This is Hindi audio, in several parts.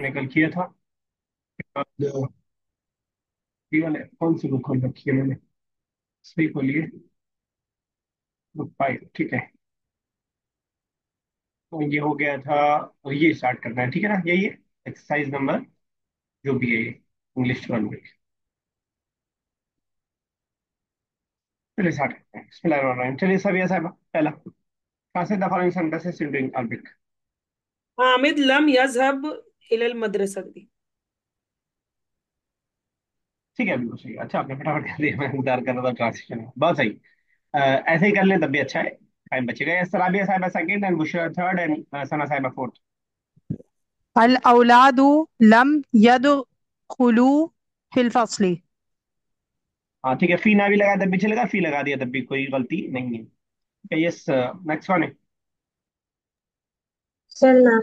मैंने कल किया था। और ये वाले कौन सी बुक खोल रखी है मैंने? सही खोलिए। बुक 5, ठीक है। तो ये हो गया था। और ये स्टार्ट करना है, ठीक है ना? यही है एक्सरसाइज नंबर जो भी है ये, इंग्लिश 1 में। चलिए स्टार्ट करते हैं। बिस्मिल्लाहिर्रहमानिर्रहीम। चलिए सब ये साहब पहला, कहाँ the following sentences in Arabic. हामिद लम यजहब इलल मदरसा दी। ठीक है, बिल्कुल सही। अच्छा, आपने फटाफट कर दिया, मैं इंतजार कर रहा था ट्रांसलेशन। बहुत सही। ऐसे ही कर लें तब भी अच्छा है, टाइम बचेगा। Yes, Rabia Sahiba second and Bushra third and Sana Sahiba fourth. अल औलादु लम यदखुलू फिल फस्ली। हाँ ठीक है, फी ना भी लगा तब भी चलेगा, फी लगा दिया तब भी कोई गलती नहीं है। यस, नेक्स्ट वन है। चलना।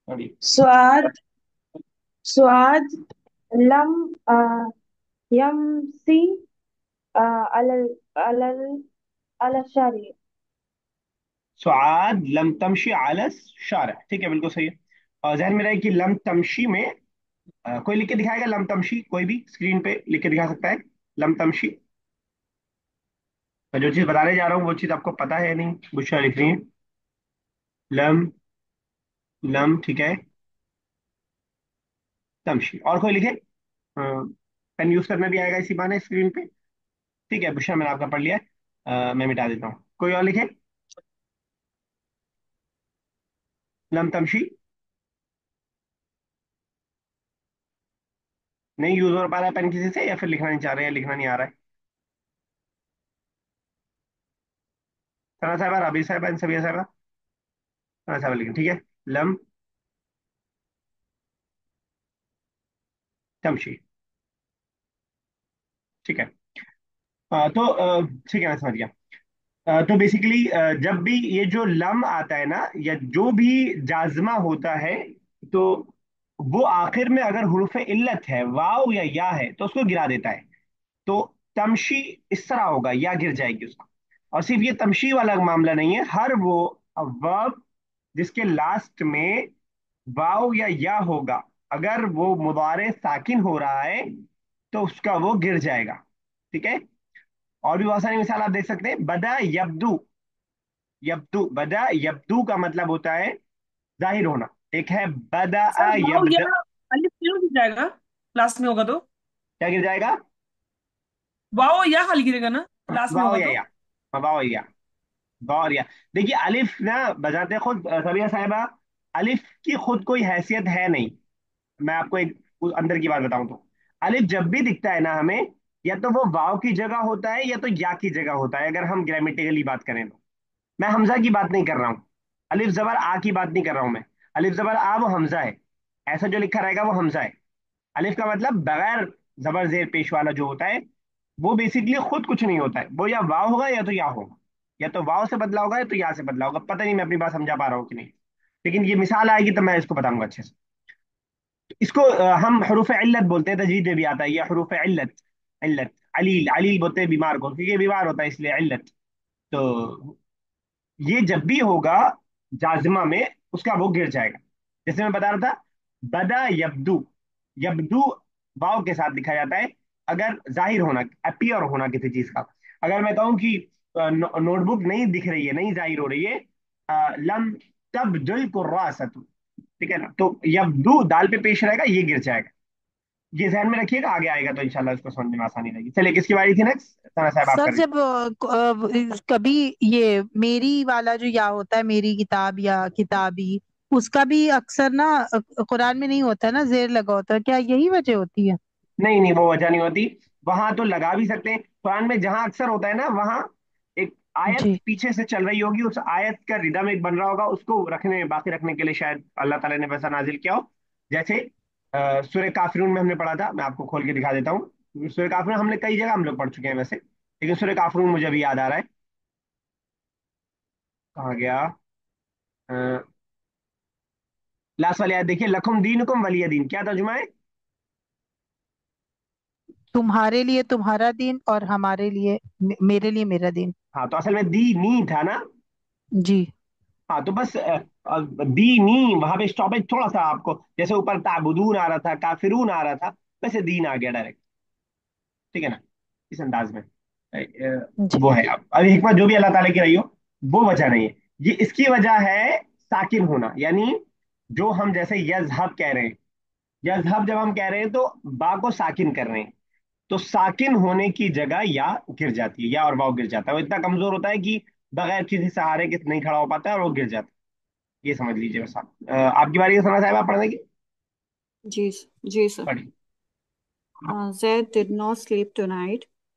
सॉरी। स्वाद स्वाद लम यमसी अलल अलल अलशारी। सुआद लम तमशी आलस शारा, ठीक है, बिल्कुल सही है। और जहन में रहे कि लम तमशी में कोई लिख के दिखाएगा? लम तमशी कोई भी स्क्रीन पे लिख के दिखा सकता है? लम तमशी। मैं जो चीज बताने जा रहा हूँ वो चीज आपको पता है या नहीं? बुशरा लिख रही है लम, लम, ठीक है, तमशी। और कोई लिखे? पेन यूज करना भी आएगा इसी बहाने स्क्रीन पे। ठीक है बुशरा, मैंने आपका पढ़ लिया है। मैं मिटा देता हूँ। कोई और लिखे? लम तमशी नहीं यूज हो पा रहा है पेन किसी से, या फिर लिखना नहीं चाह रहे हैं, लिखना नहीं आ रहा है? सना साहबा, राबी साहबा, इन सभी साहबा। सना साहबा लिखें, ठीक है। लम तमशी, ठीक है। ठीक है, मैं समझ गया। तो बेसिकली जब भी ये जो लम आता है ना, या जो भी जाजमा होता है, तो वो आखिर में अगर हुरूफ इल्लत है, वाव या है, तो उसको गिरा देता है। तो तमशी इस तरह होगा, या गिर जाएगी उसका। और सिर्फ ये तमशी वाला मामला नहीं है, हर वो वर्ब जिसके लास्ट में वाव या होगा, अगर वो मुदारे साकिन हो रहा है तो उसका वो गिर जाएगा। ठीक है। और भी बहुत सारी मिसाल आप देख सकते हैं। बदा यब्दू, यब्दू, बदा यब्दू का मतलब होता है जाहिर होना। एक है बदा सर वाओ यब्द। या अलिफ क्यों गिर जाएगा? क्लास में होगा तो क्या गिर जाएगा? वाओ या हल गिरेगा ना, क्लास में वाव होगा या तो। वाव या गौर या। देखिए अलिफ ना बजाते खुद सबिया साहिबा, अलिफ की खुद कोई हैसियत है नहीं। मैं आपको एक उस अंदर की बात बताऊं तो अलिफ जब भी दिखता है ना हमें, या तो वो वाव की जगह होता है या तो या की जगह होता है, अगर हम ग्रामेटिकली बात करें तो। मैं हमजा की बात नहीं कर रहा हूँ, अलिफ जबर आ की बात नहीं कर रहा हूँ मैं। अलिफ जबर आ वो हमजा है, ऐसा जो लिखा रहेगा वो हमजा है। अलिफ का मतलब बगैर जबर जेर पेश वाला जो होता है, वो बेसिकली खुद कुछ नहीं होता है। वो या वाव होगा या तो या होगा, या तो वाव से बदला होगा या तो या से बदला होगा। पता नहीं मैं अपनी बात समझा पा रहा हूँ कि नहीं, लेकिन ये मिसाल आएगी तो मैं इसको बताऊंगा अच्छे से। तो इसको हम हरूफ इल्लत बोलते हैं, तजवीद में भी आता है ये हरूफ इल्लत। इल्लत, अलील, अलील बोलते हैं बीमार को, क्योंकि ये बीमार होता है इसलिए इल्लत। तो ये जब भी होगा जाजिमा में, उसका वो गिर जाएगा। जैसे मैं बता रहा था, बदा यब्दू, यब्दू वाव के साथ लिखा जाता है अगर जाहिर होना, अपीयर होना किसी चीज का। अगर मैं कहूं कि नोटबुक नहीं दिख रही है, नहीं जाहिर हो रही है, लम तब्दुल कुर्रासतु, ठीक है ना, तो यब्दू दाल पे पेश रहेगा, ये गिर जाएगा। ये ध्यान में रखिएगा, आगे आएगा तो इंशाल्लाह इसको समझने में आसानी रहेगी। चलिए, किसकी बारी थी नेक्स्ट? सना साहब आप सर कर। जब कभी ये मेरी वाला जो या होता है, मेरी किताब या किताबी, उसका भी अक्सर ना कुरान में नहीं होता है ना, जेर लगा होता है, क्या यही वजह होती है? नहीं नहीं, वो वजह नहीं होती। वहां तो लगा भी सकते हैं। कुरान में जहां अक्सर होता है ना, वहां एक आयत जी। पीछे से चल रही होगी, उस आयत का रिदम एक बन रहा होगा, उसको रखने, बाकी रखने के लिए शायद अल्लाह ताला ने वैसा नाजिल किया हो। जैसे सूर्य काफिरून में हमने पढ़ा था, मैं आपको खोल के दिखा देता हूँ। सूर्य काफिरून हमने कई जगह हम लोग पढ़ चुके हैं वैसे, लेकिन सूर्य काफिरून मुझे अभी याद आ रहा है। कहाँ गया? लास्ट वाली आयत देखिए, लकुम दीनुकुम वलिय दीन, क्या तर्जुमा है? तुम्हारे लिए तुम्हारा दिन और हमारे लिए मेरे लिए मेरा दिन। हाँ, तो असल में दी नी था ना। जी। हाँ तो बस दीनी, वहां पे स्टॉपेज थोड़ा सा आपको, जैसे ऊपर ताबुदून आ रहा था, काफिरून आ रहा था, वैसे दीन आ गया डायरेक्ट। ठीक है ना, इस अंदाज में। वो जी। है अब हिकमत जो भी अल्लाह ताला की रही हो, वो वजह नहीं है। ये इसकी वजह है साकिन होना, यानी जो हम जैसे यजहब कह रहे हैं, यजहब जब हम कह रहे हैं तो बा को साकिन कर रहे हैं, तो साकिन होने की जगह या गिर जाती है, या और वाव गिर जाता है, वो इतना कमजोर होता है कि बगैर किसी सहारे के नहीं खड़ा हो पाता है और वो गिर जाता है। ये समझ लीजिए बस आप। आपकी बारी है सना साहब, आप पढ़ने की। जी जी सर। पढ़िए। Zaid did not sleep tonight.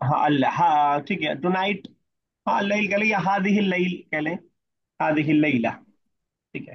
हाँ अल्लाह, हाँ ठीक है, टू नाइट। हाँ लैल कह लें या हादिहिल लैल कह लें, हादिहिल लैला। ठीक है।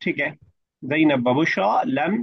ठीक है। ज़ैनब बबुशा लम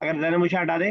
अगर ज़ैनब बबुशा हटा दे।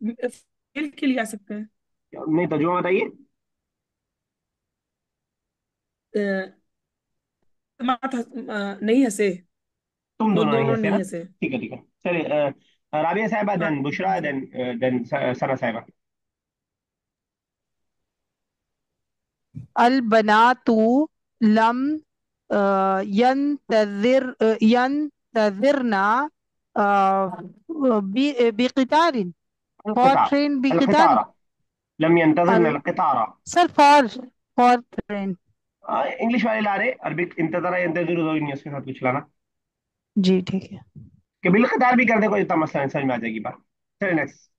के लिए आ सकता है. नहीं तर्जुमा बताइए। अ, नहीं हंसे. तुम वो दोनों नहीं दोनों हंसे ना। नहीं हंसे. ठीक है ठीक है। चलिए राबिया साहिबा, हाँ देन बुशरा, जी. देन सना साहिबा। अल बनातु लम यंतजिरना बिक़ितारिन, फॉर अलक़ितार, ट्रेन बिक़ितारिन। अलक़ितारा, लम यंतज़िरन अल अलक़ितारा। Sir for train. इंग्लिश वाले ला रहे अरबिक, इंतज़रा यंतज़िरु दो नहीं, उसके साथ कुछ लाना। जी ठीक है। कि बिलक़ितार भी कर दे, कोई इतना मसला नहीं, समझ में आ जाएगी बात। चलिए नेक्स्ट।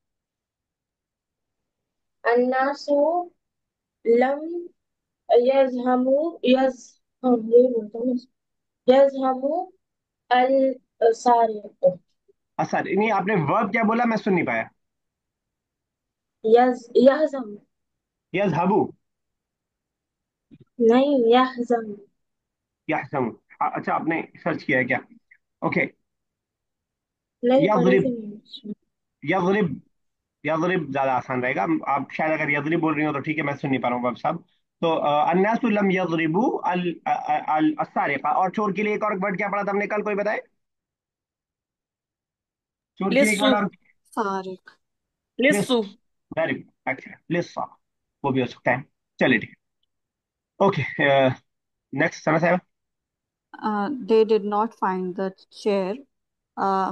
अन्नासु लम यज़हमु यज़ ये बोलता हूँ यज़हमु अल सारिक़। असर नहीं, आपने वर्ब क्या बोला, मैं सुन नहीं पाया। यहज़म। यज़हबु, नहीं यहज़म। यहज़मु। अच्छा आपने सर्च किया है क्या? ओके। नहीं पढ़ी यज़रिब, थी मैंने। यज़रिब, यज़रिब ज्यादा आसान रहेगा। आप शायद अगर यज़रिब बोल रही हो तो ठीक है, मैं सुन नहीं पा रहा हूँ अब सब। तो अन्नासु लम यज़रिबु अल अल अस्सारिक़ा, और चोर के लिए एक और वर्ड क्या पढ़ा था हमने कल, कोई बताए? चोर के लिए एक लिस्सु. वर्ड और। सारिक. लिस, लिस्सु. वेरी गुड, अच्छा लिस्सा, वो भी हो सकता है। चलिए ठीक है। ओके। नेक्स्ट सना साहब। They did not find the chair. uh,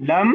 lump,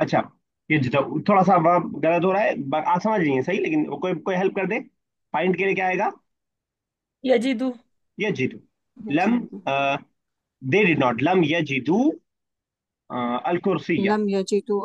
अच्छा, ये थोड़ा सा वर्ब गलत हो रहा है, आप समझ रही हैं सही, लेकिन कोई कोई हेल्प कर दे। फाइंड के लिए क्या आएगा? यजिदु. ये जीतू। लम, यजिदु. दे डिड नॉट, लम यजीदू अल कुर्सिया। लम यजिदु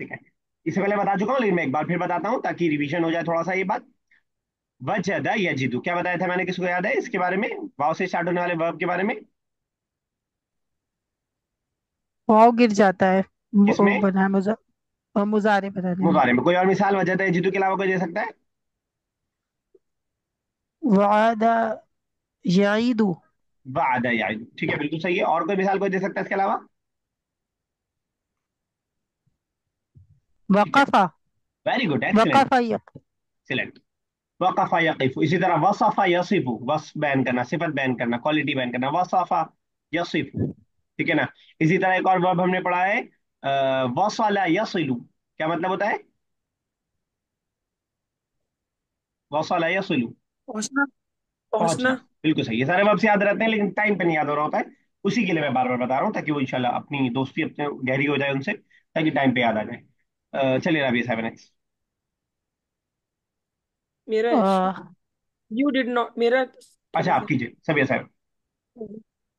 ठीक है। इससे पहले बता चुका हूँ, लेकिन मैं एक बार फिर बताता हूँ ताकि रिवीजन हो जाए थोड़ा सा ये बात। वजद यजिदू, क्या बताया था मैंने, किसको याद है इसके बारे में, वाव से स्टार्ट होने वाले वर्ब के बारे में? वाव गिर जाता है, वो किसमें? बना है मुजारे बनाने में। मुजारे में। कोई और मिसाल वजद यजिदू के अलावा कोई दे सकता है? वादा यईदु। वादा याइदू, ठीक है बिल्कुल सही है। और कोई मिसाल कोई दे सकता है इसके अलावा? ठीक है, वक़फ़ा। वेरी गुड, एक्सीलेंट, वक़फ़ा यक़। एक्सीलेंट। वक़फ़ा यक़िफ़ु, इसी तरह वसफ़ा यसिफ़ु, वस्फ़ बयान करना, सिफत बयान करना, क्वालिटी बयान करना, वसफ़ा यसिफ़ु। ठीक है ना। इसी तरह एक और वर्ब हमने पढ़ा है, वसला यसिलु, क्या मतलब होता है? वसला यसिलु, पहुंचना. पहुंचना। पहुंचना. बिल्कुल सही, ये सारे वर्ब याद रहते हैं लेकिन टाइम पे नहीं याद हो रहा होता है। उसी के लिए मैं बार बार बता रहा हूँ, ताकि वो इंशाल्लाह अपनी दोस्ती अपने गहरी हो जाए उनसे, ताकि टाइम पे याद आ जाए। चलिए रबी साहब नेक्स्ट। मेरा. You did not. मेरा क्या अच्छा था आप सर? कीजिए सबिया साहब।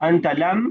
अंत लम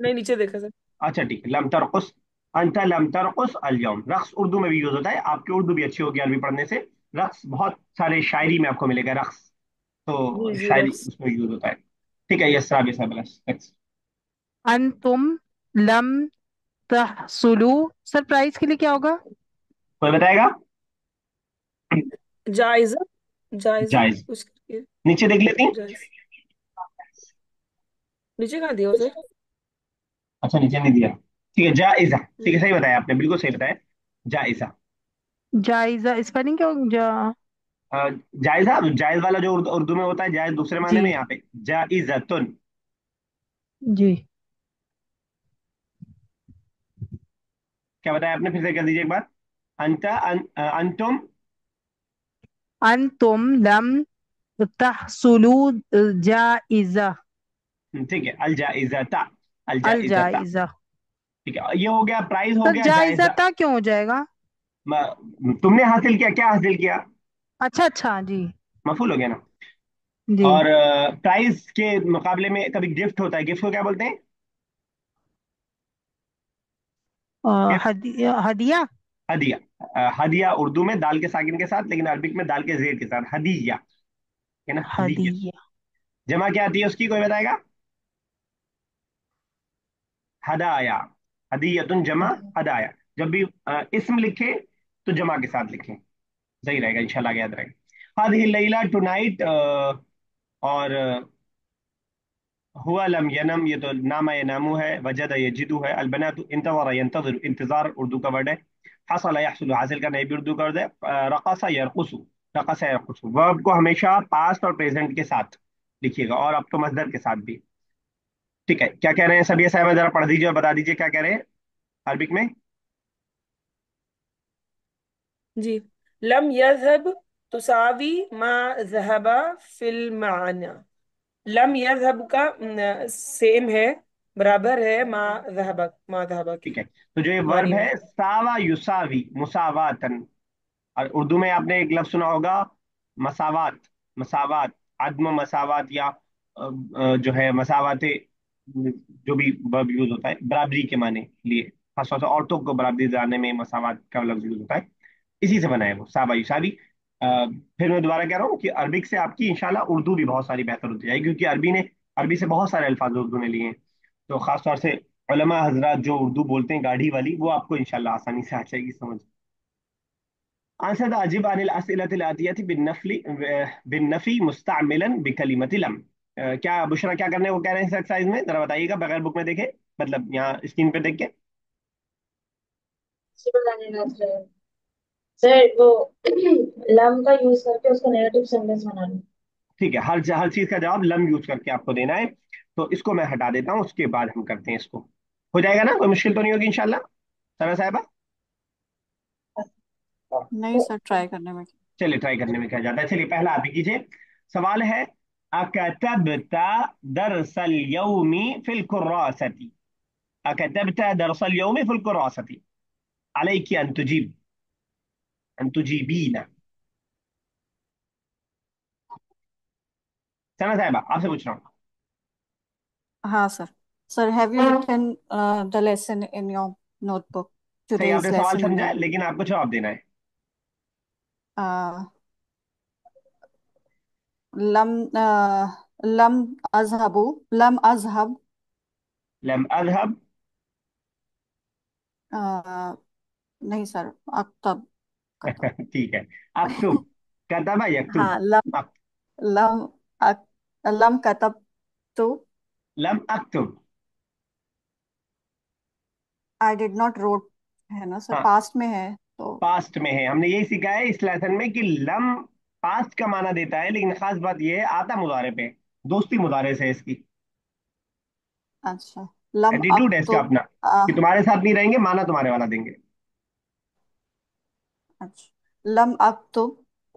नहीं नीचे देखा सर. अच्छा ठीक है, लम तरकुस, अंत लम तरकुस अल यौम। रक्स उर्दू में भी यूज होता है, आपकी उर्दू भी अच्छी होगी अरबी पढ़ने से। रक्स बहुत सारे शायरी में आपको मिलेगा रक्स, जी तो जी शायरी रक्स. उसमें यूज होता है। ठीक है, यस राबी साहब नेक्स्ट। अंतुम लम तहसुलू। सरप्राइज के लिए क्या होगा? कोई बताएगा? जायजा, जायजा जायज। उसके। नीचे देख लेती। जायज, नीचे कहाँ दिया उसे? अच्छा, नीचे नहीं दिया। ठीक है, जायजा। ठीक है, हम्म। सही बताया आपने, बिल्कुल सही बताया। जायजा। जायजा स्पेलिंग क्या अ, जायजा, जायज वाला जो उर्दू में होता है, जायज दूसरे मायने में, जी यहाँ पे जाइजतुन। जी। क्या बताया आपने, फिर से कर दीजिए एक बार। अंतुम। अन तुम लम तहसुलू जाइजा। ठीक है, अल जाइजता। अल अल जाइजता। जाइजा। ठीक है, ये हो गया, प्राइस हो सर गया, जाइजा जायजा। था क्यों हो जाएगा? तुमने हासिल किया, क्या हासिल किया? अच्छा अच्छा जी। मफूल हो गया ना। जी। और प्राइस के मुकाबले में कभी गिफ्ट होता है, गिफ्ट को क्या बोलते हैं? गिफ्ट। हदिया हदिया। हदिया। हदिया उर्दू में दाल के साकिन के साथ, लेकिन अरबिक में दाल के जेर के साथ, हदिया। है ना, हदिया। हदिया। जमा क्या आती है उसकी, कोई बताएगा? हदाया। हदीयतुन जमा। हदाया। जब भी इसम लिखे तो जमा के साथ लिखें, सही रहेगा, इंशाल्लाह याद रहेगा। हादिही लैला, टुनाइट। और हुआ लम यनम, ये तो नामा यनामू है, वजद यजिदु है, अलबनातु इंतज़रा यंतज़िरु, इंतजार उर्दू का वर्ड है। हसल यहसुलु, हासिल करना, ये भी उर्दू का वर्ड है। रक़स यरक़ुसु। रक़स यरक़ुसु, वर्ब को हमेशा पास्ट और प्रेजेंट के साथ लिखिएगा, और अब तो मस्दर के साथ भी। ठीक है, क्या कह रहे हैं सभी साहब, जरा पढ़ दीजिए और बता दीजिए क्या कह रहे हैं अरबिक में। जी। लम यज़हब तुसावी मा ज़हबा फिल माना। लम यज़हब का सेम है, बराबर है मा ज़हबा के ठीक है, तो जो ये वर्ब मानी में। है, सावा युसावी, मुसावातन। और उर्दू में आपने एक लफ्ज सुना होगा, मसावात। मसावात, अदम मसावात, या जो है मसावाते, जो भी वर्ब यूज होता है बराबरी के माने लिए, खासतौर से औरतों को बराबरी दिलाने में मसावात का लफ्ज यूज होता है। इसी से बना है वो, सावा युसावी। फिर मैं दोबारा कह रहा हूँ कि अरबिक से आपकी इंशाल्लाह उर्दू भी बहुत सारी बेहतर होती जाएगी, क्योंकि अरबी से बहुत सारे अल्फाज उर्दू ने लिए हैं। तो खासतौर से उलमा हजरात जो उर्दू बोलते हैं गाढ़ी वाली, वो आपको इंशाल्लाह आसानी से आ जाएगी समझ। आंसर द अजिब अनिल अस्इलतिल आतियति बिन्नफी मुस्तअमिलन बिकलिमति लम। क्या बुशरा क्या करने को कह रहे हैं इस एक्सरसाइज में, जरा बताइएगा, बगैर बुक में देखे, मतलब यहाँ स्क्रीन पे देख के। इसी को लाने लग रहे हैं सर वो लम का यूज करके उसको नेगेटिव सेंटेंस बना लो। ठीक है, हर चीज का जवाब लम यूज करके आपको देना है। तो इसको मैं हटा देता हूँ, उसके बाद हम करते हैं इसको। हो जाएगा ना, कोई मुश्किल तो नहीं होगी इंशाल्लाह, सना साहबा? नहीं सर, ट्राई करने में। चलिए, ट्राई करने में क्या जाता है, चलिए पहला आप ही कीजिए। सवाल है, अकतबता दरसल यौमी फिल कुर्रासती। अकतबता दरसल यौमी फिल कुर्रासती। अलैकी अन तुजीब, अन तुजीबीना। सना साहबा, आपसे पूछ रहा हूँ। हाँ sir. Sir, have you written the lesson in your notebook? सही, टुडेज आपने सवाल लेसन इन समझा है, द लेकिन आपको जवाब देना है। लम लम अजहबू, लम अजहब, लम अजहब। नहीं सर, अक्तब, कतब। ठीक है, अक्तुब। कतबा यक्तुब। हाँ, लम अक- लम अक, लम कतब तो लम अक्तुब। आई डिड नॉट रोट, है ना सर, हाँ, पास्ट में है तो। पास्ट में है, हमने यही सीखा है इस लेसन में कि लम पास्ट का माना देता है, लेकिन खास बात यह है आता मुजारे पे, दोस्ती मुजारे से है इसकी। अच्छा, लम एटीट्यूड है इसका अक्तुब। अपना, कि तुम्हारे साथ नहीं रहेंगे, माना तुम्हारे वाला देंगे। अच्छा, लम अक्तुब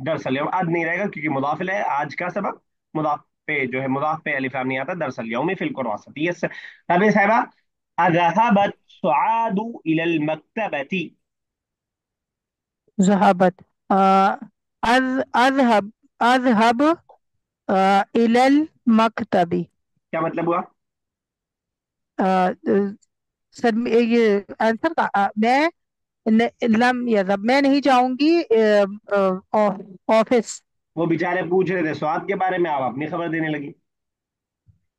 दरअसल यौम आज नहीं रहेगा, क्योंकि मुदाफिल है, आज का सबक। मुदाफ पे जो है, मुदाफ पे अलिफ लाम नहीं आता, दरअसल यौम फिल कुरासत, यस। तबे साहबा, अज़हबत सुआदु इलल मक्तबती। जहाबत। अजहब अजहब इलल मकतबी। क्या मतलब हुआ? सर ये आंसर का मैं लम यज़हब, मैं नहीं जाऊंगी ऑफिस। वो बेचारे पूछ रहे थे स्वाद के बारे में, आप अपनी खबर देने लगी।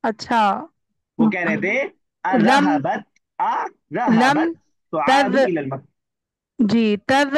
अच्छा। वो कह रहे थे, लम अज़हबत लम अज़हबत तज सुआदु इलल मक्तबती। जी तज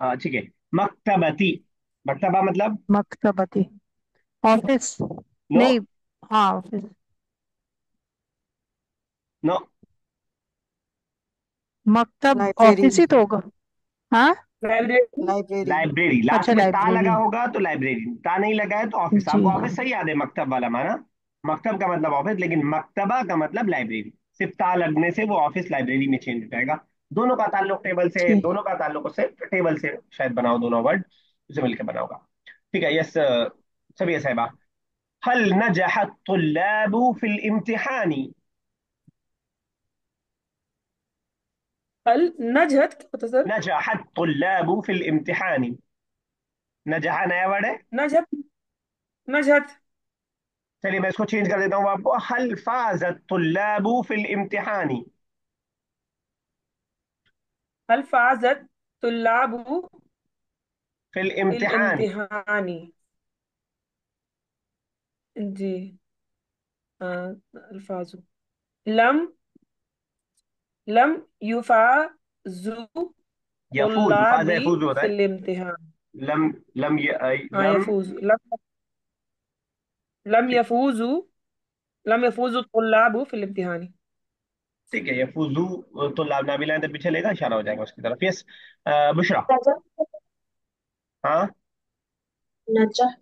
हाँ ठीक है। मकतबती, मकतबा मतलब मकतबती ऑफिस। नो, नहीं। हाँ ऑफिस। नो, मकतब Library. ऑफिस ही तो होगा। हाँ। लाइब्रेरी। Library. लाइब्रेरी, लास्ट अच्छा में ता लगा लाइब्रेरी। होगा तो लाइब्रेरी, ता नहीं लगा है तो ऑफिस। जी। आपको ऑफिस सही याद है, मकतब वाला माना। मकतब का मतलब ऑफिस, लेकिन मकतबा का मतलब लाइब्रेरी। सिर्फ ता लगने से वो ऑफिस लाइब्रेरी में चेंज हो जाएगा। दोनों का ताल्लुक टेबल से, ठीक। दोनों का ताल्लुक उससे टेबल से शायद बनाओ, दोनों वर्ड उसे मिलकर बनाओगा। ठीक है, यस। सभी साहिबा, हल नजह तुल्लाबु फिल इम्तिहानी। अल नजहत क्या होता है सर? नजह तुल्लाबु फिल इम्तिहानी। नजह नया वर्ड है। नजहत। नजहत। चलिए मैं इसको चेंज कर देता हूँ आपको, हल फाजत तुल्लाबु फिल इम्तिहानी। हल फाजत तुल्लाबु फिल फिल इम्तिहानी। इम्तिहानी। जी। अल्फाजु। लम लम युफाजु यफूज, फाजा तुल्लाबी यफूज होता है। फिल इम्तिहान। लम, लम हाँ लम। यफूज लम ठीक, यफूजु लम यफूजु तुल्लाबु फिल इम्तिहानी। ठीक है, यफूजू तो लाभ ना भी लाइन पीछे लेगा, इशारा हो जाएगा उसकी तरफ। यस। बुशरा। नजह, हाँ। नजह।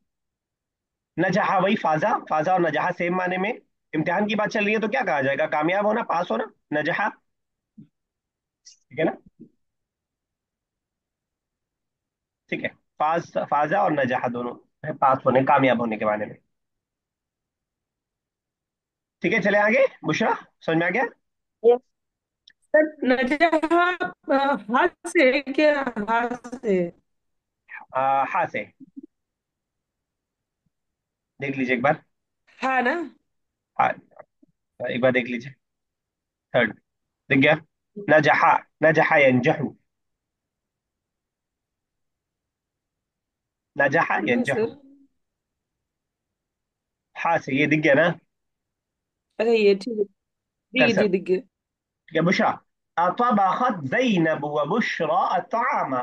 नजहा वही फाजा, फाजा और नजहा सेम माने में। इम्तिहान की बात चल रही है तो क्या कहा जाएगा, कामयाब होना, पास होना, नजहा। ठीक है ना। ठीक है। फाजा और नजहा दोनों है पास होने, कामयाब होने के माने में। ठीक है, चले आगे। बुशरा, समझ में आ गया। यस सर नजहा हाथ से क्या? हाथ से। हाँ से। देख लीजिए एक बार। हाँ ना। हाँ, एक बार देख लीजिए। थर्ड, दिख गया। नजहा, नजहा यंजहू, नजहा नहीं यंजहू। सर। हाँ से, ये दिख गया ना। अच्छा ये ठीक है। जी कर्सर। जी दिख गया। ठीक है, बुशरा। अतबखत ज़ैनब व बुशरा अत्तामा।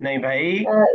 नहीं भाई, लम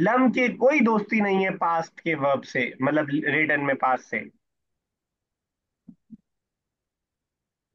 लम की कोई दोस्ती नहीं है पास्ट के वर्ब से, मतलब रिटर्न में पास्ट से।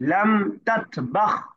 लम ततबख,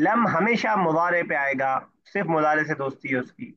लम हमेशा मुजारे पे आएगा, सिर्फ मुजारे से दोस्ती है उसकी।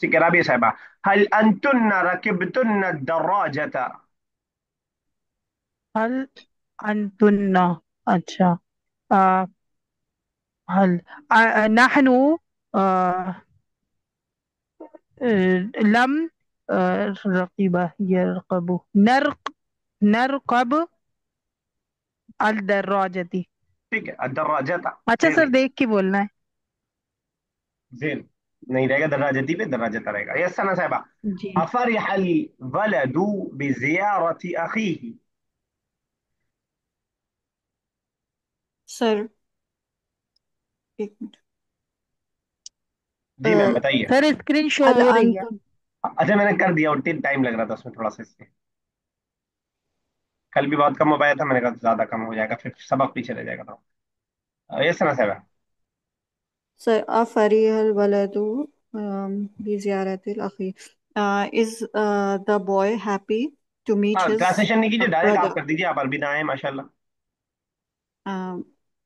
ठीक है, राबिया साहबा, हल अंतुन्ना रकिबतुन्ना दर्राजता। हल अंतुन्ना। अच्छा। आ, हल नहनु आ, लम रकीबा यरकबु नरकब अल दर्राजती। ठीक है, दर्राजता अच्छा जेर, सर देख के बोलना है। जेर नहीं रहेगा, दर्राजती पे दर्राजता रहेगा। यस सना साहबा, जी। अफरिह अल वलदु बिजियारति अखीही। Sir, एक मिनट। जी मैम Uh, बताइए। सर स्क्रीन शो हल हो रही है। अंतुन। अच्छा मैंने कर दिया, और टाइम लग रहा था उसमें थोड़ा सा इसलिए। कल भी बहुत कम हो पाया था, मैंने कहा ज्यादा कम हो जाएगा फिर सबक पीछे रह जाएगा। तो यस ना साहब। Sir, अफरीहल वलदु बिज़ियारतिल अखी. Is the boy happy to meet हाँ, his ट्रांसलेशन नहीं कीजिए, डायरेक्ट आप brother? कर दीजिए, आप अरबी ना आए माशाल्लाह। Um,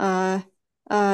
Uh,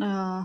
uh,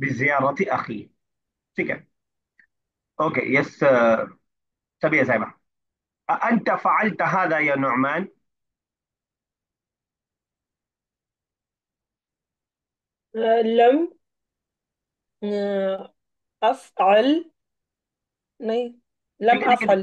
बिजियारती अखी। ठीक है, ओके यस। सभी है साहिबा, अंत फअलत हादा या नुअमान। लम अफअल नहीं, ठीक लम है ठीक है अफल।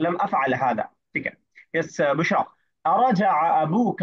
लम अफ़अल हादा। ठीक है। यस बुशरा। अरजअ अबूक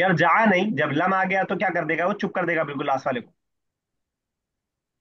यरजा नहीं, जब लम आ गया तो क्या कर देगा वो, चुप कर देगा बिल्कुल लास्ट वाले को।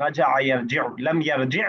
रजा यरजिउ, लम यरजिअ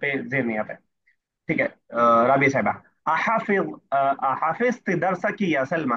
पे जेर नहीं आता है। ठीक है। राबी साहबा। अहाफिज अहाफिज़्त दरसकी या सलमा।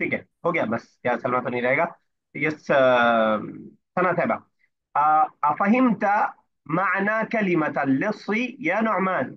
ठीक है, हो गया बस, या सलमा तो नहीं रहेगा। यस सना साहबा। अफहिमत माना कलिमत लिस्सी या नुअमान।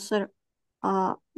sir,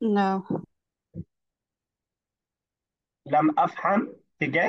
No. लम अफहम। ठीक है।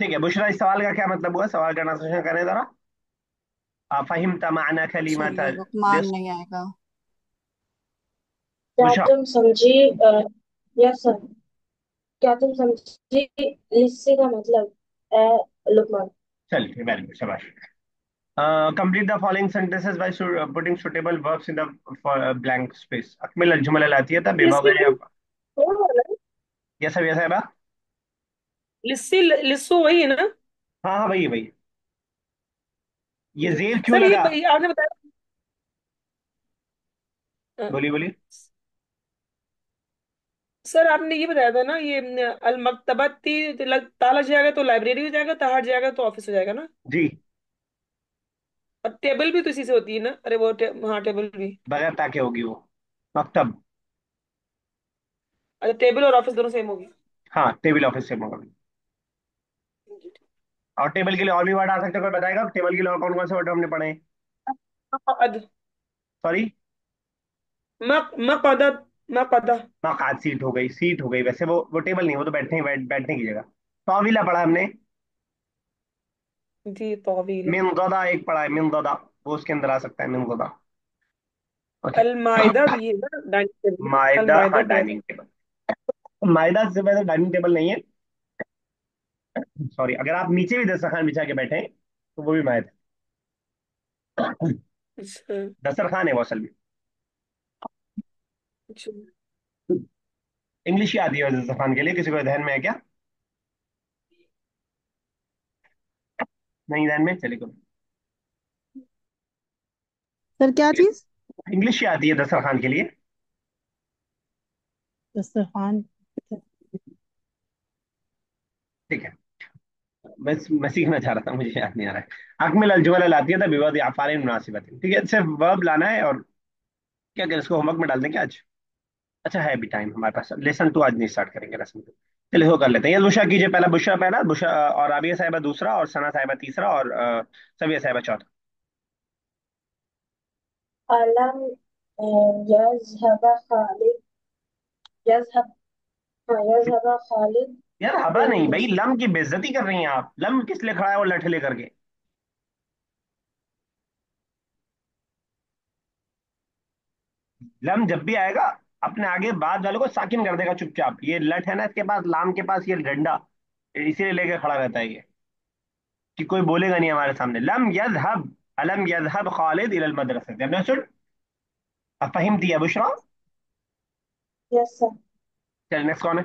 ठीक है बुशरा, इस सवाल का क्या मतलब हुआ, सवाल का ट्रांसलेशन करें जरा। अफहिमत माना कलिमत सॉरी, लुकमान लिस। नहीं आएगा। क्या बुशरा। तुम समझी? Yes sir. क्या तुम समझी लिस्सी का मतलब? लुकमान। चलिए वेरी गुड, शाबाश। Complete the following sentences by putting suitable verbs in the blank space. अकमिल अल जुमल अल आतियता लिस्सी बिवाक़िअ। कौन वाला है? यस सर, यस साहबा। लिस्सी लिस्सो वही है ना? हाँ हाँ, वही वही। ये जी जेर क्यों सर, लगा। ये आपने बताया। अ, बोलिए बोलिए। सर आपने ये बताया था ना, ये अल मकतबत थी तो ताला जाएगा तो लाइब्रेरी हो जाएगा, ताहट जाएगा तो ऑफिस हो जाएगा ना। जी। और टेबल भी तो इसी से होती है ना, अरे वो हाँ टेबल भी। बगैर ताके होगी वो, मकतब। अच्छा, टेबल और ऑफिस दोनों सेम होगी। हाँ, टेबल ऑफिस से होगा। और टेबल के लिए और भी वर्ड आ सकते हैं, कोई बताएगा टेबल के लिए और कौन कौन से वर्ड हमने पढ़े हैं। मकअद। सॉरी। मकअदत। मकअदा। मकाद, सीट हो गई, सीट हो गई, वैसे वो टेबल नहीं, वो तो बैठने की जगह। तौवीला पढ़ा हमने। जी तौवीला। मिनददा एक पढ़ा है, मिनददा। वो उसके अंदर आ सकता है, मिनददा। ओके। अल माइदा भी है ना, डाइनिंग टेबल, अल माइदा, माइदा हाँ भी आता डाइनिंग टेबल। माइदा से पहले डाइनिंग टेबल नहीं है। सॉरी, अगर आप नीचे भी दस्तरखान बिछा के बैठे हैं तो वो भी माइदा। है। अच्छा। दस्तरखान है वो असल में। अच्छा। इंग्लिश ही आती है दस्तरखान के लिए, किसी को ध्यान में है क्या। नहीं ध्यान में, चलिए कोई। सर क्या चीज? इंग्लिश ही आती है दस्तरखान के लिए। दस्तरखान। ठीक है। बस मैं सीखना चाह रहा था, मुझे याद नहीं आ रहा है। अकमिल अल जुमल अल आतियता बिवादि अफ़आलिन मुनासिबतिन। ठीक है, सिर्फ वर्ब लाना है। और क्या करें, इसको होमवर्क में डाल दें क्या आज। अच्छा है अभी टाइम हमारे पास, लेसन टू आज नहीं स्टार्ट करेंगे, लेसन टू। चलिए हो कर लेते हैं। ये बुशरा कीजिए पहला, बुशरा पहला, बुशरा और आबिया साहिबा दूसरा, और सना साहिबा तीसरा, और सबिया साहिबा चौथा। अलम यज़हब खालिद। यज़हब। हाँ, यज़हब खालिद यार हवा नहीं भाई, बिल। लम की बेइज्जती कर रही हैं आप। लम किस लिए खड़ा है वो लठ लेकर के। लम जब भी आएगा अपने आगे बाद वालों को साकिन कर देगा चुपचाप। ये लठ है ना इसके पास, लाम के पास ये डंडा, इसीलिए लेके खड़ा रहता है ये, कि कोई बोलेगा नहीं हमारे सामने। लम यज़हब, अलम यज़हब खालिद इलल मदरसा। हमने सुन। अब फहिम दिया बुशरा। Yes sir. चल नेक्स्ट कौन है।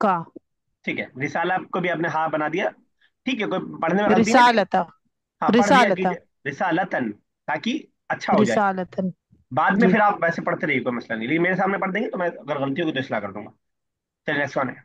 का। ठीक है, रिसाला को भी आपने हाँ बना दिया। ठीक है, कोई पढ़ने में गलती नहीं, लेकिन रिसालता। हाँ पढ़ दिया रिसालता। कीजिए रिसालतन, ताकि अच्छा हो जाए। रिसालतन। बाद में जी। फिर आप वैसे पढ़ते रहिए, कोई मसला नहीं, लेकिन मेरे सामने पढ़ देंगे तो मैं अगर गलती होगी तो इसला कर दूंगा। चलिए नेक्स्ट वन है।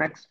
next.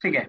ठीक है,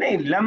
नहीं लम,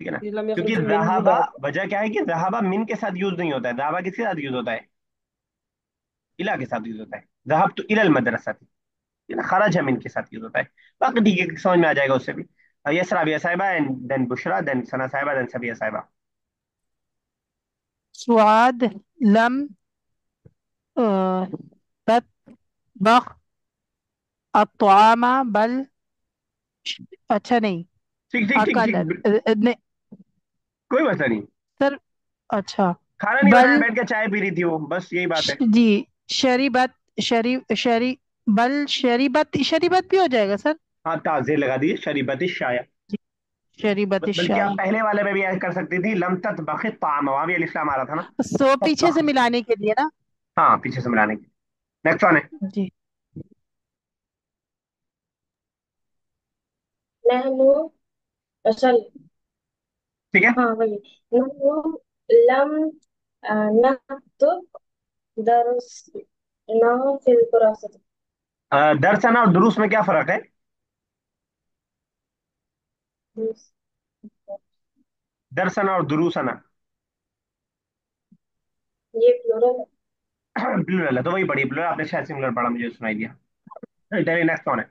ठीक है ना. लम क्योंकि यखरुज मिन्हु ज़हाबा, बाद। वजह क्या है कि ज़हाबा मिन के साथ यूज नहीं होता है, ज़हाबा किसके साथ यूज होता है, इला के साथ यूज होता है. ज़हब तो इलल मदरसा थी, है ना, खरज है मिन के साथ यूज होता है. बाकी ठीक है, समझ में आ जाएगा उससे भी. यस राबिया साहिबा, and then Bushra, then Sana साहिबा, देन सबिया साहिबा. सुआद लम ततबख अत्वामा बल, अच्छा नहीं, ठीक ठीक ठीक अकलत ठीक, नहीं कोई मसला नहीं. सर, अच्छा, खाना नहीं बनाया, बल बैठ के चाय पी रही थी वो, बस यही बात है. जी, शरीबत, शरी शरी बल शरीबत, शरीबत भी हो जाएगा सर। हाँ, ताज़े लगा दिए, शरीबत शाया. जी, शरीबत बल्कि आप शाही। पहले वाले में भी ऐड कर सकती थी, लम ततबखि ताम, वहां भी अलिफ लाम आ रहा था ना. सो पीछे से ततबख, मिलाने के लिए ना। हाँ पीछे से मिलाने की. नेक्स्ट वन है. जी, नहनु, सॉरी, ठीक है. हाँ वही, नहनु लम नक्तब दरसना फिल कुरासत। दरसना और दुरुस में क्या फर्क है? दरसना और दुरुसना. ये प्लूरल है। प्लूरल है तो वही पढ़ी, प्लूरल आपने शायद सिंगुलर पढ़ा, मुझे सुनाई दिया. चलिए नेक्स्ट कौन है?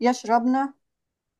यशरिबना,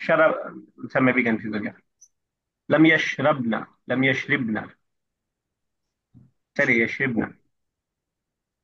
शरब, सब में भी कंफ्यूज हो गया. लम यशरबना, लम यशरिबना. चलिए यशरिबना.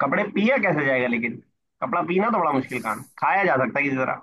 कपड़े पिया कैसे जाएगा लेकिन, कपड़ा पीना तो बड़ा मुश्किल काम, खाया जा सकता है किसी तरह.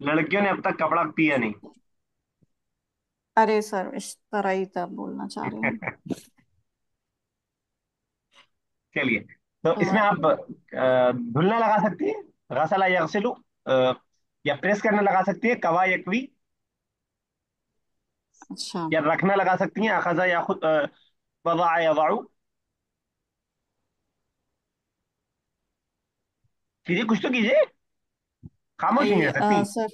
लड़कियों ने अब तक कपड़ा पिया नहीं. अरे सर इश्तराइता बोलना चाह रहे हैं. चलिए, तो इसमें आप धुलने लगा सकती है, गसला यगसिलु, या प्रेस करने लगा सकती है, कवा यकवी, अच्छा. या रखना लगा सकती हैं, अखजा या खुद, वज़ा यज़उ. कीजिए, कुछ तो कीजिए, खामोश नहीं रह सकती. सर.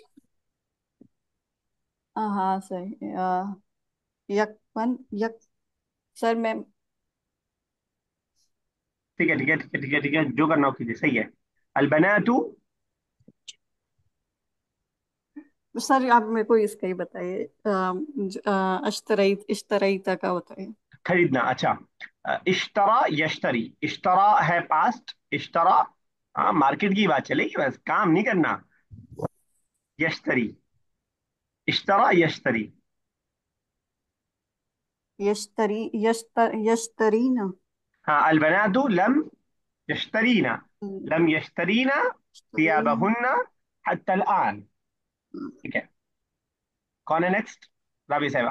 हाँ सर. यकपन यक सर मैं. ठीक है ठीक है ठीक है ठीक है ठीक है, जो करना हो कीजिए, सही है. अलबनातु. सर आप मेरे को इसका ही बताइए. इश्तराइता का बताइए. खरीदना, अच्छा. इश्तरा यश्तरी, इश्तरा है पास्ट, इश्तरा, हाँ मार्केट की बात चलेगी, बस काम नहीं करना. यश्तरी, इश्तरा यश्तरी. यश्तरीना. हाँ, अलबनातु लम यश्तरीना, लम यश्तरीना यश्तरीना. थियाबहुन्ना हत्ता अलआन. ठीक है, कौन है नेक्स्ट? राबी साहबा.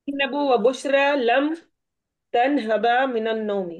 नबू व बुशरा लम तनहबा मिनन नौमी।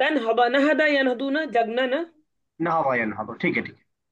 तनहबा, नहदा यनहदूना, जगना ना। नहवा यनहदु, ठीक है ठीक है.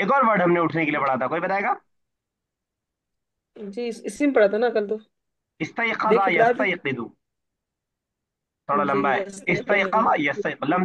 एक और वर्ड हमने उठने के लिए पढ़ा था, कोई बताएगा? जी, इसी में पढ़ा था ना कल तो। इस्तयक़ज़ा देख याद है? यस्तयक़िज़ु, थोड़ा जी, लंबा है. इस्तयक़ज़ा यस्तयक़, लम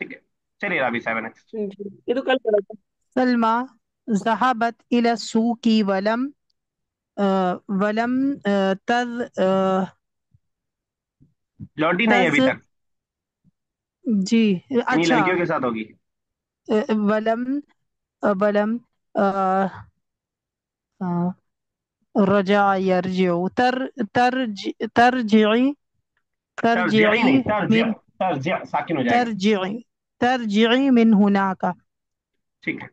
ठीक है. चलिए राबी साहब नेक्स्ट. जी, ये तो कल पढ़ा था। सलमा ज़हबत इला सूकी वलम वलम तज लौटी नहीं तज अभी तक, जी, इन्हीं अच्छा, लड़कियों के साथ होगी. वलम वलम रजा यरजिउ तरजिई तरजिई तरजिई नहीं, तरजिअ, मिन तरजिअ साकिन हो जाएगा. तरजिई तरजिई मिन हुनाका। ठीक है.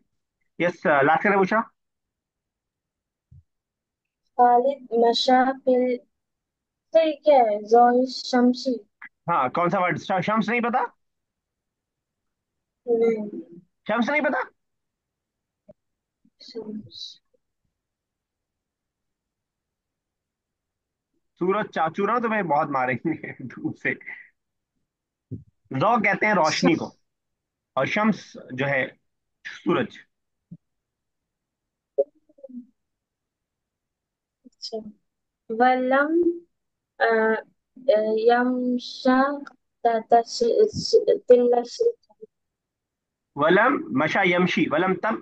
यस, लास्ट ने पूछा. खालिद मशाफिल, तो ये क्या है, जोई शमशी। हाँ, कौन सा वर्ड, शम्स नहीं पता? नहीं। शम्स नहीं पता? शम्स। सूरज चाचू ना तुम्हें बहुत मारेंगे धूप से। जौ कहते हैं रोशनी को, और शम्स जो है सूरज। अच्छा। वलम अ, यमशा तिल्लश। वलम मशा यमशी, वलम तम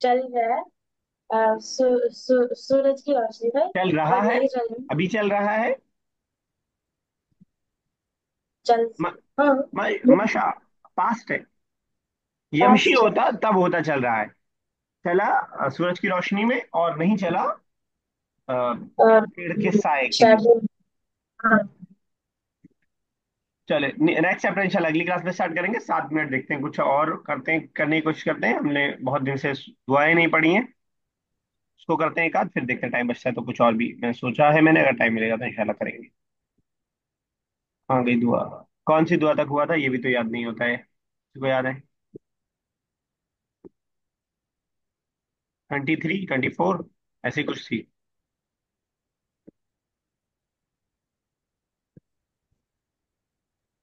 चल रहा है सूरज की रोशनी में। चल रहा और है, यही रंग अभी चल रहा है। चल। म, हाँ। मशा पास्ट है, यमशी पास्ट है। होता तब होता चल रहा है। चला सूरज की रोशनी में, और नहीं चला और पेड़ के साय के नीचे। शैडो। हाँ। चले नेक्स्ट चैप्टर इंशाल्लाह अगली क्लास में स्टार्ट करेंगे। 7 मिनट देखते हैं, कुछ और करते हैं, करने की कोशिश करते हैं। हमने बहुत दिन से दुआएं नहीं पढ़ी हैं, उसको करते हैं एक आध, फिर देखते हैं टाइम बचता है तो कुछ और भी मैं सोचा है मैंने, अगर टाइम मिलेगा तो इंशाल्लाह करेंगे। हाँ गई दुआ। कौन सी दुआ तक हुआ था ये भी तो याद नहीं होता है, किसी को याद है? 23, 24, ऐसी कुछ थी।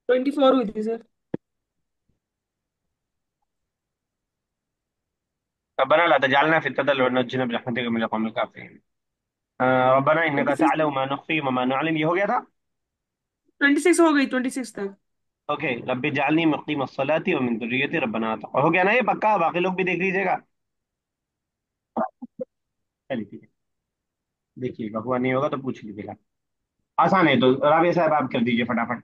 24 हुई थी सर। रब्बना ला तजअलना फितनतल वनज्जिना बिरहमतिका मिनल कौमिल काफिरीन। रब्बना इन्नका 26। तअलमु मा नुख्फी व मा नुअलिन, ये हो गया था। 26 हो गई, 26 तक। ओके, रब्बि जअलनी मुक़ीमस सलाती व मिन ज़ुर्रिय्यती रब्बना तक़ब्बल, हो गया ना ये पक्का? बाकी लोग भी देख लीजिएगा। चलिए ठीक है, देखिएगा, हुआ नहीं होगा तो पूछ लीजिएगा। आसान है तो राबिया साहब आप कर दीजिए फटाफट।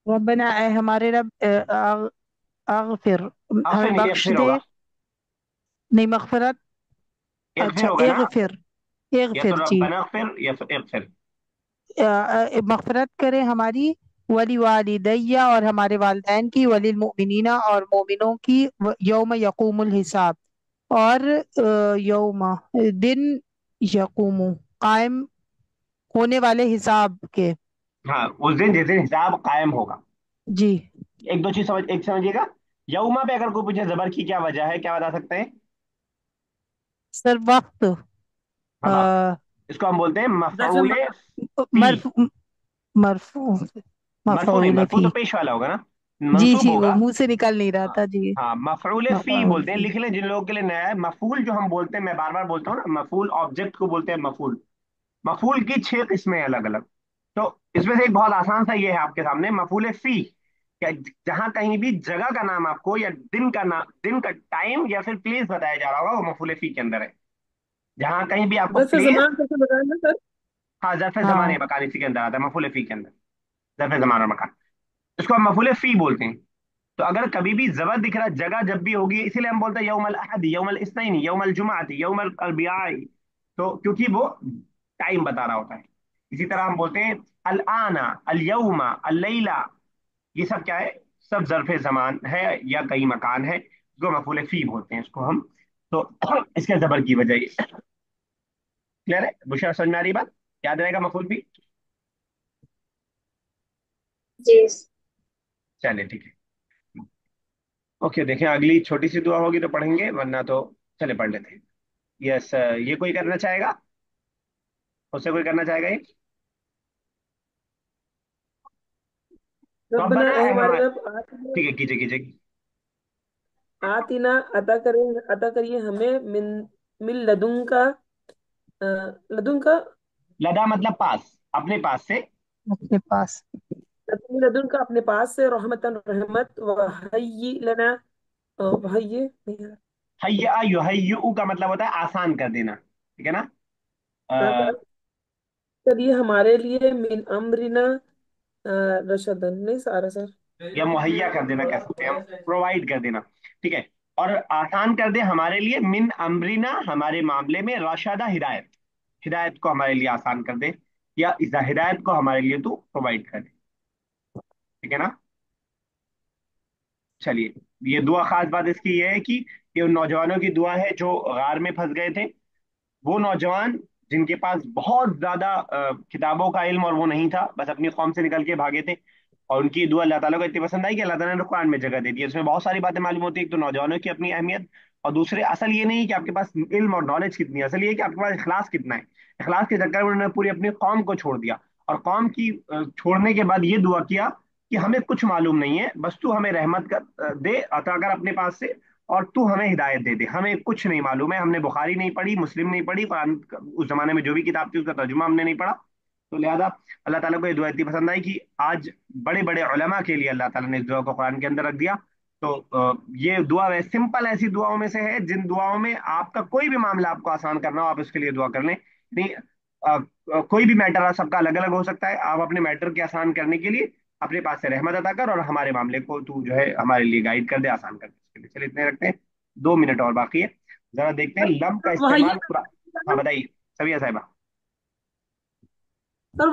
रब्बना, ऐ हमारे रब, अगफिर, आखिर हमें नहीं, बख्श यगफिर दे। होगा। नहीं, मगफरत। यगफिर अच्छा, होगा ना, इगफिर। या तो इगफिर जी। रब्बना अगफिर या फिर यगफिर। मगफरत करे हमारी, वली वालिदैया, और हमारे वालिदैन की, वलिल मुमिनीना, और मोमिनों की, यौम यकूमुल हिसाब, और यौम, दिन, यकूमु, कायम होने वाले हिसाब के। हाँ, उस दिन जिस दिन हिसाब कायम होगा। जी। एक दो चीज समझ, एक समझिएगा। यौमा पे अगर कोई पूछे जबर की क्या वजह है, क्या बता सकते हैं? सर वक्त, हाँ, वक्त। इसको हम बोलते हैं दस मफऊले फी। मरफू, मरफू, मरफू नहीं, मफऊल मरफू तो फी। पेश वाला होगा ना, जी मंसूब जी, वो होगा। मुंह से निकल नहीं रहा हाँ, था जी। हाँ, मफऊले फी मफऊल बोलते हैं, फी। लिख लें जिन लोगों के लिए नया है। मफूल जो हम बोलते हैं, मैं बार बार बोलता हूँ ना, मफूल ऑब्जेक्ट को बोलते हैं मफूल। मफूल की 6 किस्में अलग अलग। तो इसमें से एक बहुत आसान सा ये है आपके सामने, मफूल फी। क्या, जहां कहीं भी जगह का नाम आपको, या दिन का नाम, दिन का टाइम या फिर प्लेस बताया जा रहा होगा, वो मफूल फी के अंदर है। जहां कहीं भी आपको दस प्लेस। जमान कैसे बताया ना सर? हाँ, ज़र्फ़ ज़मान हाँ या मकान इसी के अंदर आता है, मफूल फी के अंदर। ज़र्फ़ ज़मान और मकान, इसको हम मफूल फी बोलते हैं। तो अगर कभी भी जबर दिख रहा, जगह जब भी होगी, इसीलिए हम बोलते हैं यौमल अहद, यौमल इस्नैन, यौमल जुमाअत, यौमल अरबियाई। तो क्योंकि वो टाइम बता रहा होता है। इसी तरह हम बोलते हैं अल आना, अल यौमा, अल लैला, ये सब क्या है? सब ज़र्फ़ ज़मान है या कई मकान है, इसको मफूल फी बोलते हैं इसको हम। तो इसके जबर की वजह ये क्लियर है, बुशरा समझ में आ रही बात? याद रहेगा मफूल फी। जी। चलिए ठीक है। ओके, देखें अगली छोटी सी दुआ होगी तो पढ़ेंगे, वरना तो चले पढ़ लेते हैं। यस, ये कोई करना चाहेगा? उससे कोई करना चाहेगा ये? रब्बना, रब्बना ए है हमारे हमारे। रब, आतिना, ठीक है, कीजिए कीजिए। आतिना, अता करें, अता करिए हमें, मिन लदुन का, लदुन का, लदा मतलब पास, अपने पास से। अपने पास। मिन लदुन का, अपने पास से, रहमतन, रहमत, वहय्यि लना, वहय्यि नहीं यार। हय्या युहय्यु का मतलब होता है आसान कर देना, ठीक है ना? अता अ, करिए हमारे लिए, मिन अमरिना, रशदन नहीं सारा सर। या मुहैया कर देना कह सकते हैं हम, प्रोवाइड कर देना। ठीक है। और आसान कर दे हमारे लिए, मिन अमरिना, हमारे मामले में, राशादा, हिदायत। हिदायत को हमारे लिए आसान कर दे, या इस हिदायत को हमारे लिए तू प्रोवाइड कर दे, ठीक है ना? चलिए, ये दुआ खास बात इसकी ये है कि ये उन नौजवानों की दुआ है जो गार में फंस गए थे, वो नौजवान जिनके पास बहुत ज्यादा किताबों का इल्म और वो नहीं था, बस अपनी कौम से निकल के भागे थे। और उनकी दुआ अल्लाह ताला को इतनी पसंद आई कि अल्लाह ताला ने कुरान में जगह दे दी है। उसमें बहुत सारी बातें मालूम होती है, एक तो नौजवानों की अपनी अहमियत, और दूसरे असल ये नहीं है कि आपके पास इल्म और नॉलेज कितनी है, असल ये है कि आपके पास इखलास कितना है। इखलास के चक्कर में उन्होंने पूरी अपनी कौम को छोड़ दिया, और कौम की छोड़ने के बाद ये दुआ किया कि हमें कुछ मालूम नहीं है, बस तू हमें रहमत कर दे अता कर अपने पास से, और तू हमें हिदायत दे दे। हमें कुछ नहीं मालूम है, हमने बुखारी नहीं पढ़ी, मुस्लिम नहीं पढ़ी, कुरान उस जमाने में जो भी किताब थी उसका तर्जुमा हमने नहीं पढ़ा। तो लिहाजा अल्लाह ताला को ये दुआ इतनी पसंद आई कि आज बड़े बड़े उलमा के लिए अल्लाह ताला ने इस दुआ को कुरान के अंदर रख दिया। तो ये दुआ है सिंपल ऐसी दुआओं में से है जिन दुआओं में आपका कोई भी मामला आपको आसान करना हो, आप उसके लिए दुआ कर लें। नहीं, कोई भी मैटर सबका अलग अलग हो सकता है, आप अपने मैटर के आसान करने के लिए अपने पास से रहमत अता कर, और हमारे मामले को तू जो है हमारे लिए गाइड कर दे, आसान कर दे। इसके लिए चलिए इतने रखते हैं, 2 मिनट और बाकी है। जरा देखते हैं लम का वहाँ ये इस्तेमाल पूरा। हाँ बताइए सबिया साहिबा। सर,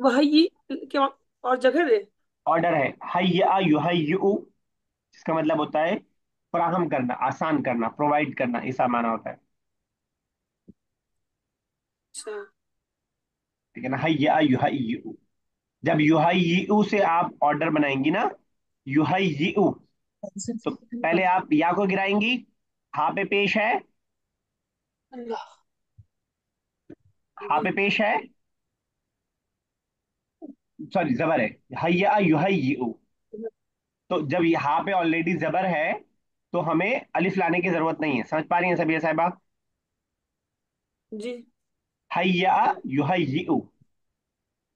वहाँ ये क्या और जगह दे? ऑर्डर है हय्या युहय्यु, जिसका मतलब होता है फराहम करना, आसान करना, प्रोवाइड करना, ऐसा माना होता है। अच्छा। ठीक है ना, हय्या युहय्यु। जब युहय्यु से आप ऑर्डर बनाएंगी ना, युहय्यु, तो पहले आप या को गिराएंगी, हा पे पेश है, अल्लाह। हा जी। पे पेश है, सॉरी जबर है, हय्या युहय्यु। तो जब ये हा पे ऑलरेडी जबर है, तो हमें अलिफ लाने की जरूरत नहीं है। समझ पा रही हैं सभी साहिबा? जी। हय्या युहय्यु,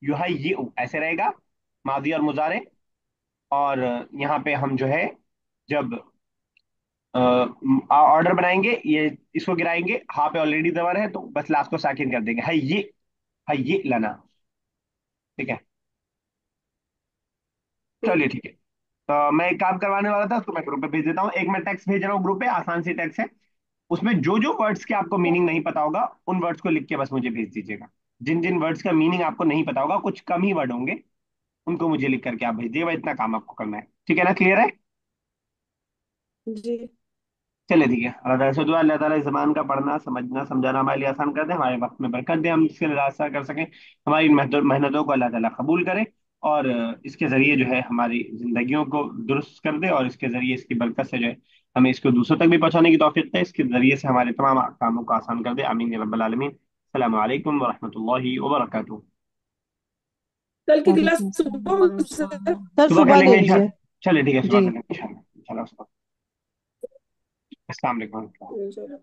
युहय्यु ऐसे रहेगा, मादी और मुजारे। और यहाँ पे हम जो है जब ऑर्डर बनाएंगे, ये इसको गिराएंगे, हा पे ऑलरेडी जबर है, तो बस लास्ट को साकिन कर देंगे, है ये लना। ठीक है, ठीक। चलिए ठीक है। तो मैं एक काम करवाने वाला था, उसको मैं ग्रुप पे भेज देता हूँ। एक मैं टेक्स्ट भेज रहा हूँ ग्रुप पे, आसान सी टेक्स्ट है, उसमें जो जो वर्ड्स के आपको मीनिंग नहीं पता होगा उन वर्ड्स को लिख के बस मुझे भेज दीजिएगा। जिन जिन वर्ड्स का मीनिंग आपको नहीं पता होगा, कुछ कम ही वर्ड होंगे, उनको मुझे लिख करके आप भेज दीजिएगा। इतना काम आपको करना है, ठीक है ना? क्लियर है? जी। चले ठीक है। अल्लाह ताला से दुआ, अल्लाह ताला इस ज़बान का पढ़ना समझना समझाना हमारे लिए आसान कर दे, हमारे वक्त में बरकत दे, हम इसके लिए रास्ता कर सकें। हमारी इन मेहनतों को अल्लाह ताला कबूल करे, और इसके ज़रिए जो है हमारी ज़िंदगियों को दुरुस्त कर दे, और इसके ज़रिए इसकी बरकत से जो है हमें इसको दूसरों तक भी पहुंचाने की तौफीक दे, इसके ज़रिए से हमारे तमाम कामों को आसान कर दे। आमीन या रब्बल आलमीन। अस्सलामु अलैकुम व रहमतुल्लाहि व बरकातुहू। कल की क्लास वालेकुम सुबह सलाम। होगी सर? सर सुबह कर सुबह ले लेंगे लीजिए। इंशाल्लाह। चलिए ठीक है, सुबह जी। कर लेंगे इंशाल्लाह इंशाल्लाह। अस्सलाम वालेकुम। इंशाल्लाह।